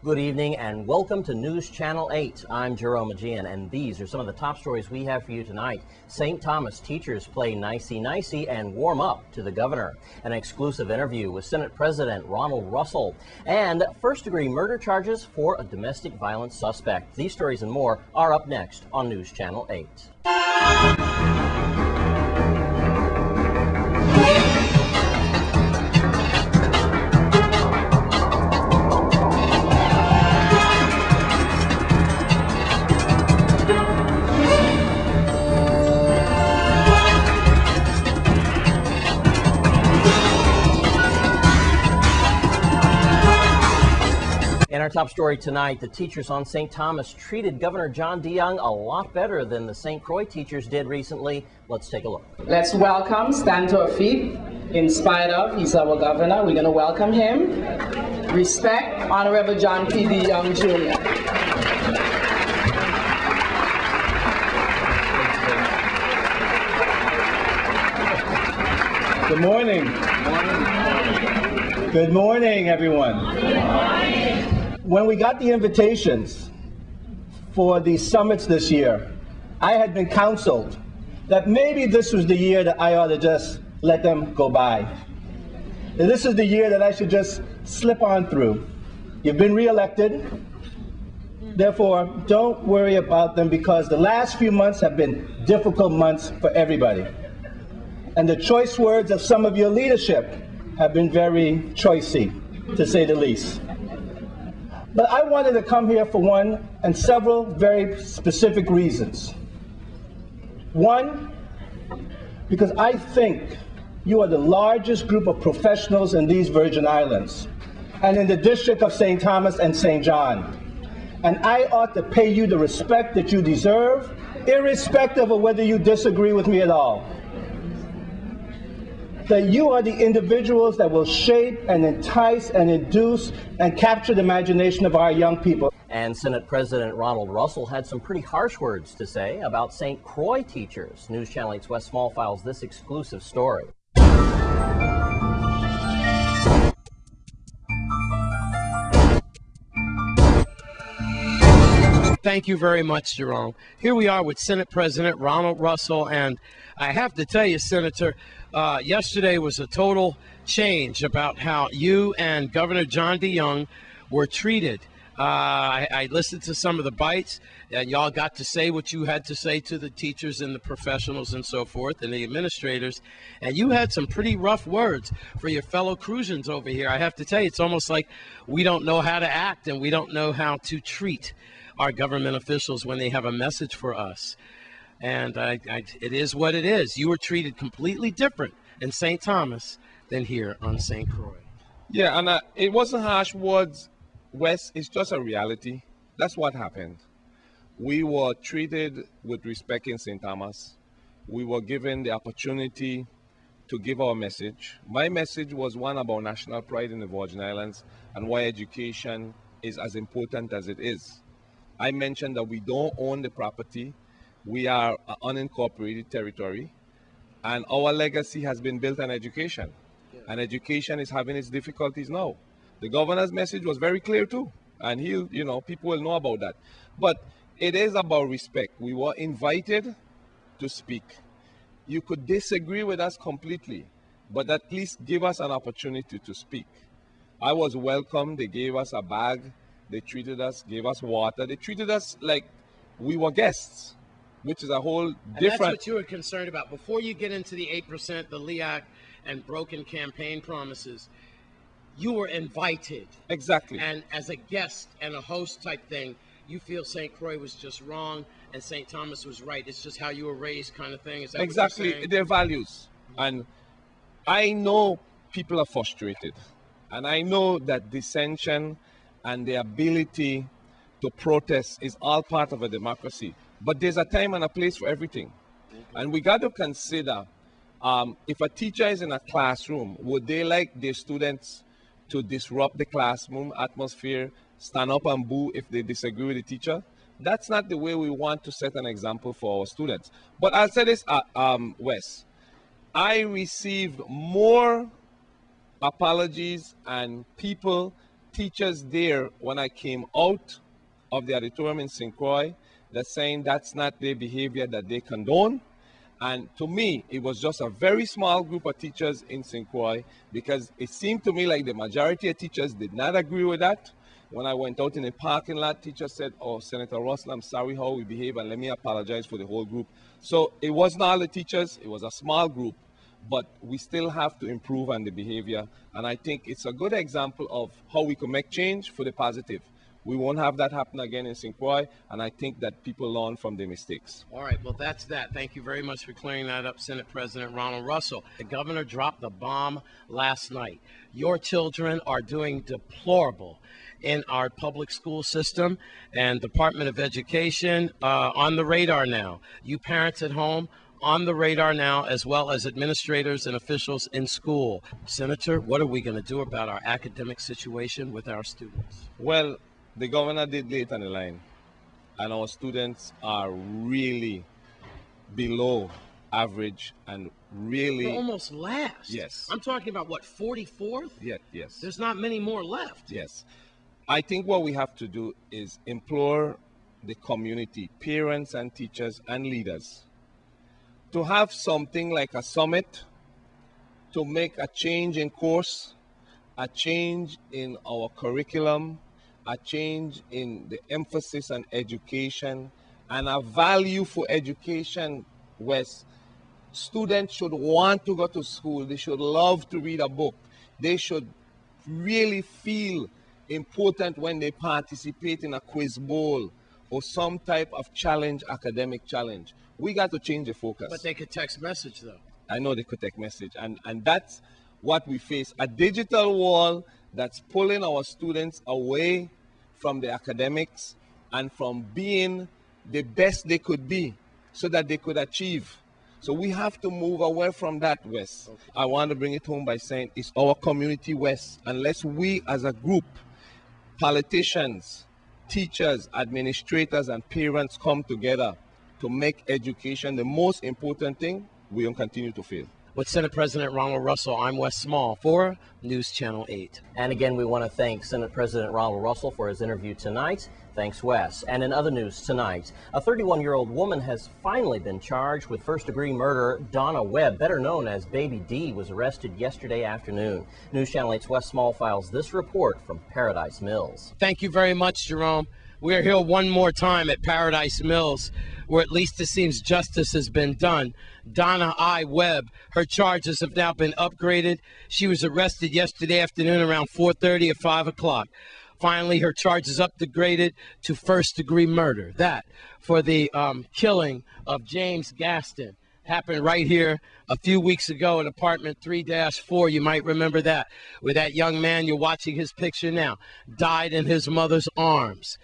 Good evening and welcome to News Channel 8. I'm Jerome Aegean, and these are some of the top stories we have for you tonight. St. Thomas teachers play nicey-nicey and warm up to the governor. An exclusive interview with Senate President Ronald Russell. And first-degree murder charges for a domestic violence suspect. These stories and more are up next on News Channel 8. In our top story tonight, the teachers on St. Thomas treated Governor John DeYoung a lot better than the St. Croix teachers did recently. Let's take a look. Let's welcome, stand to our feet. In spite of, he's our governor. We're going to welcome him. Respect, Honorable John P. DeYoung Jr. Good morning. Good morning, everyone. Good morning. When we got the invitations for the summits this year, I had been counseled that maybe this was the year that I ought to just let them go by. And this is the year that I should just slip on through. You've been reelected. Therefore, don't worry about them because the last few months have been difficult months for everybody. And the choice words of some of your leadership have been very choicey, to say the least. But I wanted to come here for one and several very specific reasons. One, because I think you are the largest group of professionals in these Virgin Islands and in the District of St. Thomas and St. John. And I ought to pay you the respect that you deserve, irrespective of whether you disagree with me at all. That you are the individuals that will shape and entice and induce and capture the imagination of our young people. And Senate President Ronald Russell had some pretty harsh words to say about St. Croix teachers. News Channel 8's Wes Small files this exclusive story. Thank you very much, Jerome. Here we are with Senate President Ronald Russell, and I have to tell you, Senator, yesterday was a total change about how you and Governor John DeYoung were treated. I listened to some of the bites, and y'all got to say what you had to say to the teachers and the professionals and so forth and the administrators, and you had some pretty rough words for your fellow Crucians over here. I have to tell you, it's almost like we don't know how to act and we don't know how to treat our government officials when they have a message for us. And it is what it is. You were treated completely different in St. Thomas than here on St. Croix. Yeah, and it wasn't harsh words, Wes. It's just a reality. That's what happened. We were treated with respect in St. Thomas. We were given the opportunity to give our message. My message was one about national pride in the Virgin Islands and why education is as important as it is. I mentioned that we don't own the property. We are an unincorporated territory, and our legacy has been built on education. Yeah. And education is having its difficulties now. The governor's message was very clear too, and people will know about that. But it is about respect. We were invited to speak. You could disagree with us completely, but at least give us an opportunity to speak. I was welcomed. They gave us a bag. They treated us, gave us water. They treated us like we were guests, which is a whole different... And that's what you were concerned about. Before you get into the 8%, the LEAC, and broken campaign promises, you were invited. Exactly. And as a guest and a host type thing, you feel St. Croix was just wrong and St. Thomas was right. It's just how you were raised kind of thing. Is that exactly what you're saying? Their values. And I know people are frustrated. And I know that dissension and the ability to protest is all part of a democracy. But there's a time and a place for everything. And we got to consider, if a teacher is in a classroom, would they like their students to disrupt the classroom atmosphere, stand up and boo if they disagree with the teacher? That's not the way we want to set an example for our students. But I'll say this, Wes. I received more apologies and people teachers there when I came out of the auditorium in St. Croix that saying that's not their behavior that they condone. And to me, it was just a very small group of teachers in St. Croix, because it seemed to me like the majority of teachers did not agree with that. When I went out in the parking lot, teachers said, "Oh, Senator Russell, I'm sorry how we behave, and let me apologize for the whole group." So it wasn't all the teachers, it was a small group, but we still have to improve on the behavior. And I think it's a good example of how we can make change for the positive. We won't have that happen again in St. Croix, and I think that people learn from their mistakes. All right, well, that's that. Thank you very much for clearing that up, Senate President Ronald Russell. The governor dropped the bomb last night. Your children are doing deplorable in our public school system, and Department of Education on the radar now. You parents at home, on the radar now, as well as administrators and officials in school. Senator, what are we going to do about our academic situation with our students? Well, the governor did late on the line, and our students are really below average and really... We're almost last. Yes. I'm talking about, what, 44th? Yes. There's not many more left. Yes. I think what we have to do is implore the community, parents and teachers and leaders, to have something like a summit to make a change in course, a change in our curriculum, a change in the emphasis on education, and a value for education, Wes. Students should want to go to school. They should love to read a book. They should really feel important when they participate in a quiz bowl or some type of challenge, academic challenge. We got to change the focus. But they could text message, though. I know they could text message, and that's what we face. A digital wall that's pulling our students away from the academics and from being the best they could be so that they could achieve. So we have to move away from that, Wes. Okay. I want to bring it home by saying it's our community, Wes. Unless we as a group, politicians, teachers, administrators, and parents come together to make education the most important thing, we will continue to fail. With Senate President Ronald Russell, I'm Wes Small for News Channel 8. And again, we want to thank Senate President Ronald Russell for his interview tonight. Thanks, Wes. And in other news tonight, a 31-year-old woman has finally been charged with first-degree murder. Donna Webb, better known as Baby D, was arrested yesterday afternoon. News Channel 8's Wes Small files this report from Paradise Mills. Thank you very much, Jerome. We are here one more time at Paradise Mills, where at least it seems justice has been done. Donna I. Webb, her charges have now been upgraded. She was arrested yesterday afternoon around 4:30 at 5 o'clock. Finally, her charges upgraded to first-degree murder. That for the killing of James Gaston. Happened right here a few weeks ago in apartment 3-4. You might remember that, where that young man, you're watching his picture now, died in his mother's arms.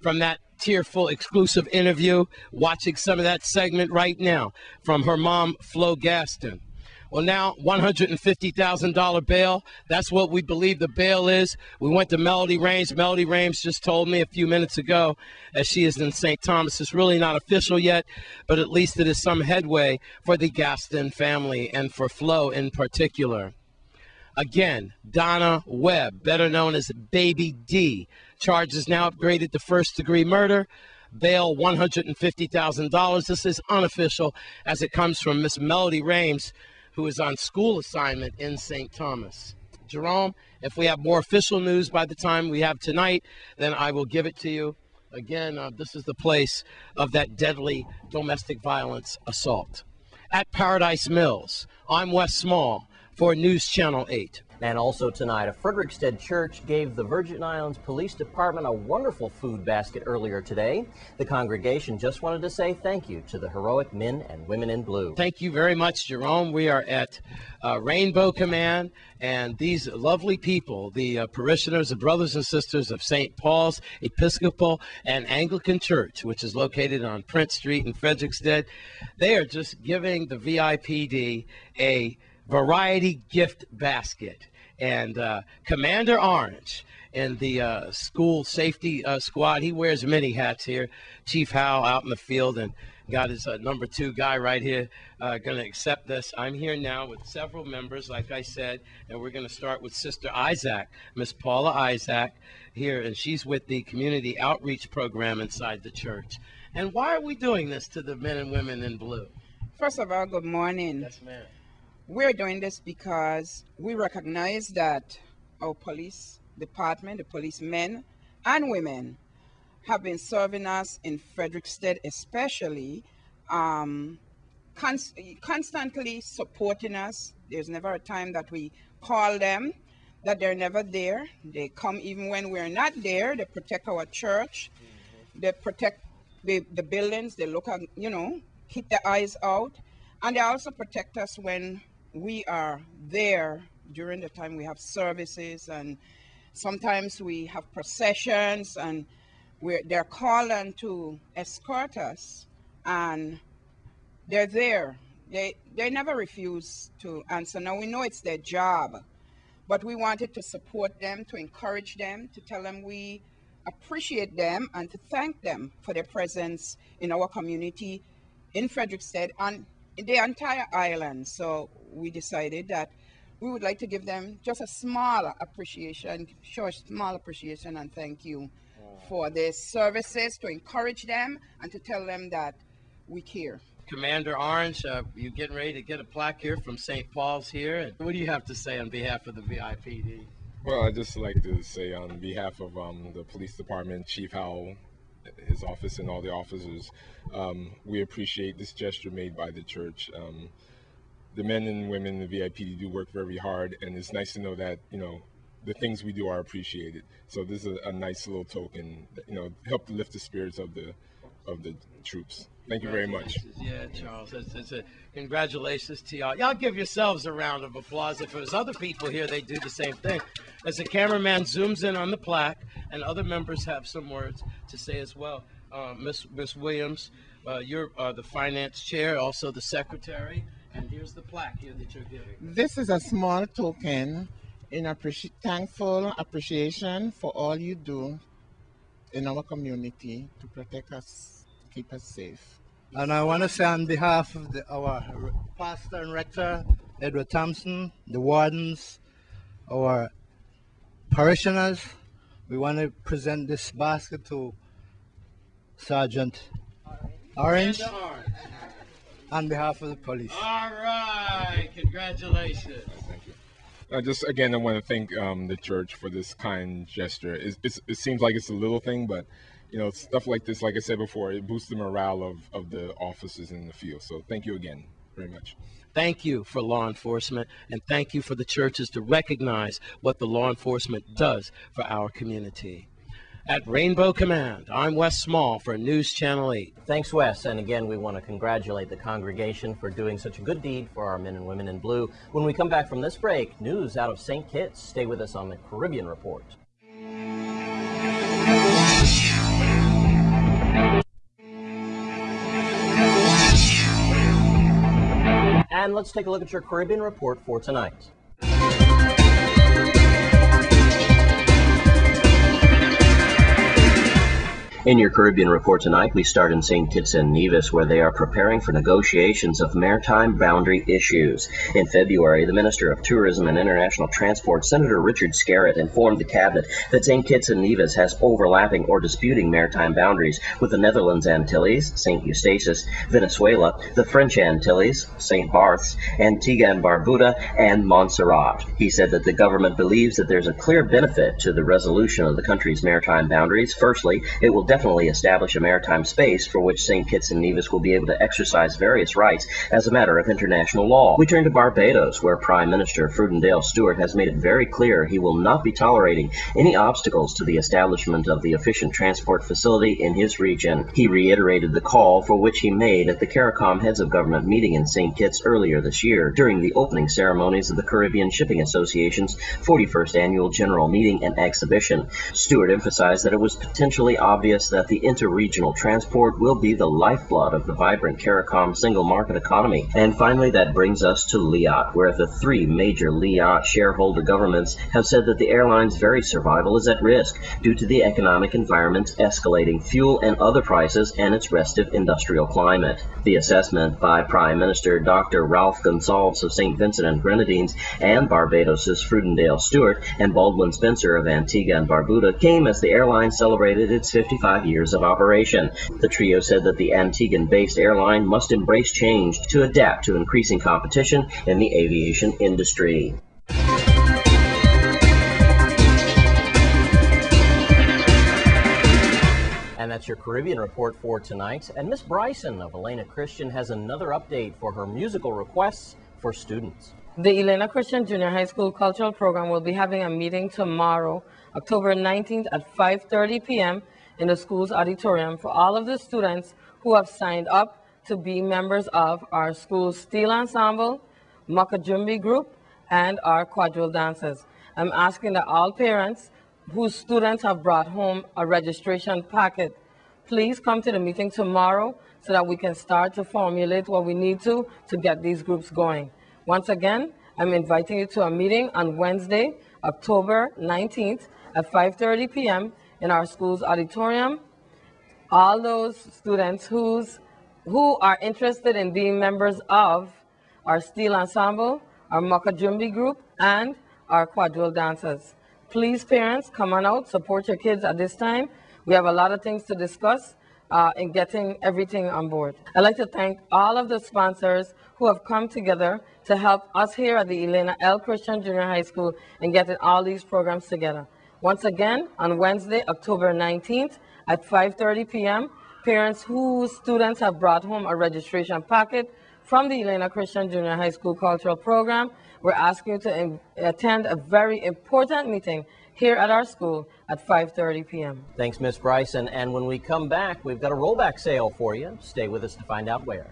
From that tearful exclusive interview, watching some of that segment right now from her mom, Flo Gaston. Well, now, $150,000 bail. That's what we believe the bail is. We went to Melody Rames. Melody Rames just told me a few minutes ago, as she is in St. Thomas. It's really not official yet, but at least it is some headway for the Gaston family and for Flo in particular. Again, Donna Webb, better known as Baby D, charges now upgraded to first-degree murder. Bail $150,000. This is unofficial, as it comes from Miss Melody Rames, who is on school assignment in St. Thomas. Jerome, if we have more official news by the time we have tonight, then I will give it to you. Again, this is the place of that deadly domestic violence assault. At Paradise Mills, I'm Wes Small for News Channel 8. And also tonight, a Frederickstead church gave the Virgin Islands Police Department a wonderful food basket earlier today. The congregation just wanted to say thank you to the heroic men and women in blue. Thank you very much, Jerome. We are at Rainbow Command, and these lovely people, the parishioners, the brothers and sisters of St. Paul's Episcopal and Anglican Church, which is located on Prince Street in Frederickstead, they are just giving the VIPD a variety gift basket. And Commander Orange in the school safety squad. He wears many hats here. Chief Howell out in the field, and got his number 2 guy right here going to accept this. I'm here now with several members, like I said, and we're going to start with Sister Isaac, Miss Paula Isaac here, and she's with the community outreach program inside the church. And why are we doing this to the men and women in blue? First of all, good morning. Yes, ma'am. We're doing this because we recognize that our police department, the policemen and women, have been serving us in Frederiksted, especially constantly supporting us. There's never a time that we call them that they're never there. They come even when we're not there. They protect our church. They protect the buildings. They look at, keep their eyes out. And they also protect us when we are there during the time we have services, and sometimes we have processions, and they're called on to escort us, and they're there. They never refuse to answer. Now, we know it's their job, but we wanted to support them, to encourage them, to tell them we appreciate them, and to thank them for their presence in our community in Frederiksted and in the entire island. So we decided that we would like to give them just a small appreciation, show a small appreciation and thank you for their services, to encourage them and to tell them that we care. Commander Orange, you're getting ready to get a plaque here from St. Paul's here. And what do you have to say on behalf of the VIPD? Well, I'd just like to say on behalf of the police department, Chief Howell, his office, and all the officers, we appreciate this gesture made by the church. The men and women in the VIPD do work very hard, and it's nice to know that, the things we do are appreciated. So this is a nice little token that, help to lift the spirits of the troops. Thank you very much. Yeah, Charles, congratulations to y'all. Y'all give yourselves a round of applause. If there's other people here, they do the same thing. As the cameraman zooms in on the plaque, and other members have some words to say as well. Miss Williams, you're the finance chair, also the secretary, and here's the plaque here that you're giving. This is a small token in thankful appreciation for all you do in our community to protect us, keep us safe. And I want to say on behalf of our pastor and rector, Edward Thompson, the wardens, our parishioners, we want to present this basket to Sergeant Orange on behalf of the police. All right, congratulations. Thank you. Just again, I want to thank the church for this kind gesture. It seems like it's a little thing, but stuff like this, like I said before, it boosts the morale of the officers in the field. So thank you again very much. Thank you for law enforcement, and thank you for the churches to recognize what the law enforcement does for our community. At Rainbow Command, I'm Wes Small for News Channel 8. Thanks, Wes. And again, we want to congratulate the congregation for doing such a good deed for our men and women in blue. When we come back from this break, news out of St. Kitts. Stay with us on the Caribbean Report. And let's take a look at your Caribbean Report for tonight. In your Caribbean Report tonight, we start in St. Kitts and Nevis, where they are preparing for negotiations of maritime boundary issues. In February, the Minister of Tourism and International Transport, Senator Richard Scarrett, informed the Cabinet that St. Kitts and Nevis has overlapping or disputing maritime boundaries with the Netherlands Antilles, St. Eustatius, Venezuela, the French Antilles, St. Barths, Antigua and Barbuda, and Montserrat. He said that the government believes that there's a clear benefit to the resolution of the country's maritime boundaries. Firstly, it will definitely establish a maritime space for which St. Kitts and Nevis will be able to exercise various rights as a matter of international law. We turn to Barbados, where Prime Minister Frudendale Stewart has made it very clear he will not be tolerating any obstacles to the establishment of the efficient transport facility in his region. He reiterated the call for which he made at the CARICOM Heads of Government meeting in St. Kitts earlier this year during the opening ceremonies of the Caribbean Shipping Association's 41st Annual General Meeting and Exhibition. Stewart emphasized that it was potentially obvious insists that the interregional transport will be the lifeblood of the vibrant CARICOM single market economy. And finally, that brings us to LIAT, where the three major LIAT shareholder governments have said that the airline's very survival is at risk due to the economic environment's escalating fuel and other prices and its restive industrial climate. The assessment by Prime Minister Dr. Ralph Gonsalves of St. Vincent and Grenadines and Barbados's Frudendale Stewart and Baldwin Spencer of Antigua and Barbuda came as the airline celebrated its 55 years of operation. The trio said that the Antiguan-based airline must embrace change to adapt to increasing competition in the aviation industry. And that's your Caribbean report for tonight. And Miss Bryson of Elena Christian has another update for her musical requests for students. The Elena Christian Junior High School Cultural Program will be having a meeting tomorrow, October 19th at 5:30 p.m. in the school's auditorium for all of the students who have signed up to be members of our school's steel ensemble, Makajumbi group, and our quadrille dancers. I'm asking that all parents whose students have brought home a registration packet, please come to the meeting tomorrow so that we can start to formulate what we need to get these groups going. Once again, I'm inviting you to a meeting on Wednesday, October 19th at 5:30 p.m. in our school's auditorium. All those students who are interested in being members of our steel ensemble, our Makajumbi group, and our quadrille dancers. Please, parents, come on out, support your kids at this time. We have a lot of things to discuss in getting everything on board. I'd like to thank all of the sponsors who have come together to help us here at the Elena L. Christian Junior High School in getting all these programs together. Once again, on Wednesday, October 19th at 5:30 p.m., parents whose students have brought home a registration packet from the Elena Christian Junior High School Cultural Program, we're asking you to attend a very important meeting here at our school at 5:30 p.m. Thanks, Miss Bryson. And when we come back, we've got a rollback sale for you. Stay with us to find out where.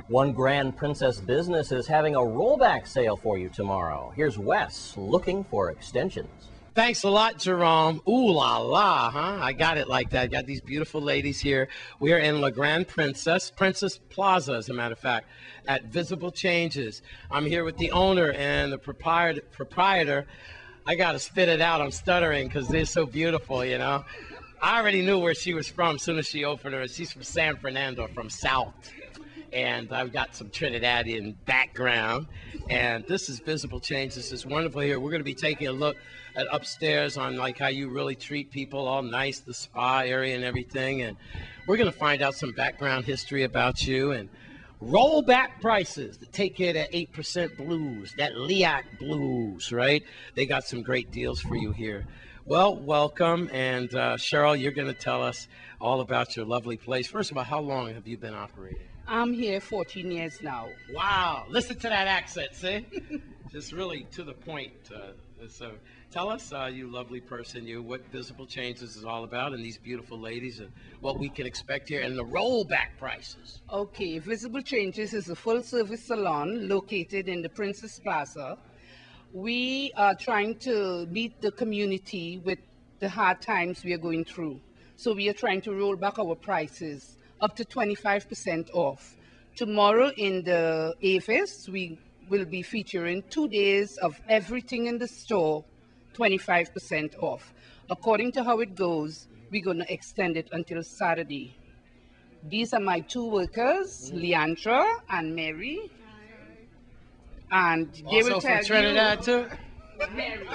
One Grand Princess business is having a rollback sale for you tomorrow. Here's Wes looking for extensions. Thanks a lot, Jerome. Ooh la la, huh? I got it like that. Got these beautiful ladies here. We are in La Grand Princess, Princess Plaza, as a matter of fact, at Visible Changes. I'm here with the owner and the proprietor. I got to spit it out. I'm stuttering because they're so beautiful, you know. I already knew where she was from as soon as she opened her. She's from San Fernando, from South. And I've got some Trinidadian background. And this is Visible Change. This is wonderful here. We're going to be taking a look at upstairs on like how you really treat people, all nice, the spa area and everything. And we're going to find out some background history about you and roll back prices to take care of that 8% blues, that LIAC blues, right? They got some great deals for you here. Well, welcome. And Cheryl, you're going to tell us all about your lovely place. First of all, how long have you been operating? I'm here 14 years now. Wow. Listen to that accent, see? Just really to the point. So tell us, you lovely person, what Visible Changes is all about and these beautiful ladies and what we can expect here and the rollback prices. Okay, Visible Changes is a full-service salon located in the Princess Plaza. We are trying to meet the community with the hard times we are going through. So we are trying to roll back our prices up to 25% off. Tomorrow in the Avis, we will be featuring 2 days of everything in the store, 25% off. According to how it goes, we're going to extend it until Saturday. These are my two workers, Leandra and Mary. And they Also will tell from Trinidad you, too? Mary.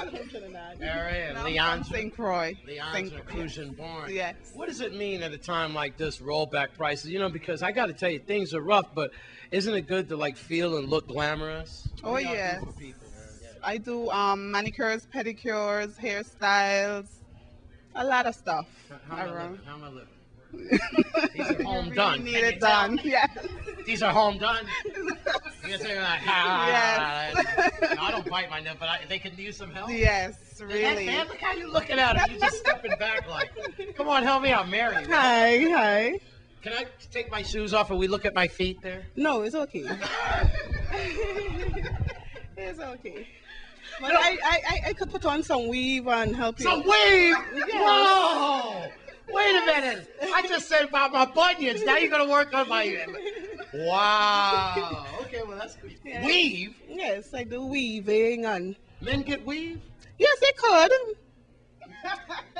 Mary and Leandra. St. Croix. Leandra, Crucian born. Yes. What does it mean at a time like this, rollback prices? You know, because I got to tell you, things are rough, but isn't it good to like feel and look glamorous? Oh, yes. I do manicures, pedicures, hairstyles, a lot of stuff. How am I living? These are home You done. need it done. Yes. These are home done. You're saying like, Yes. No, I don't bite my nip, but they can use some help. Yes, really. Man, look how you looking at her. You just stepping back like, come on, help me out, Mary. Hi, hi. Can I take my shoes off and we look at my feet there? No, it's okay. It's okay. But I could put on some weave and help you. Some weave? Yes. Whoa! Wait a minute. I just said about my bunions. Now you're going to work on my... Wow. Okay, well, that's good. Yeah. Weave? Yes, I do weaving and... Men get weave? Yes, they could.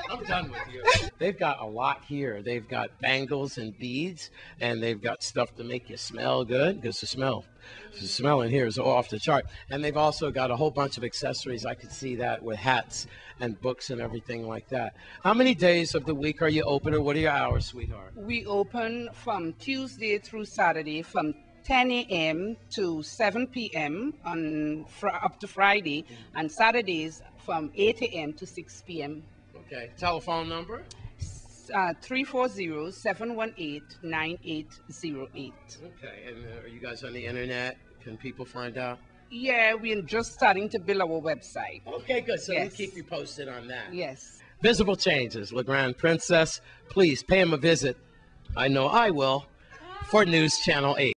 I'm done with you. They've got a lot here. They've got bangles and beads, and they've got stuff to make you smell good, because the smell in here is off the chart. And they've also got a whole bunch of accessories. I could see that with hats and books and everything like that. How many days of the week are you open, or what are your hours, sweetheart? We open from Tuesday through Saturday from 10 a.m. to 7 p.m. up to Friday, and Saturdays from 8 a.m. to 6 p.m. Okay. Telephone number? 340-718-9808. Okay. And are you guys on the internet? Can people find out? Yeah, we're just starting to build our website. Okay, good. So Yes. we'll keep you posted on that. Yes. Visible Changes, La Grande Princess. Please pay him a visit. I know I will, for News Channel 8.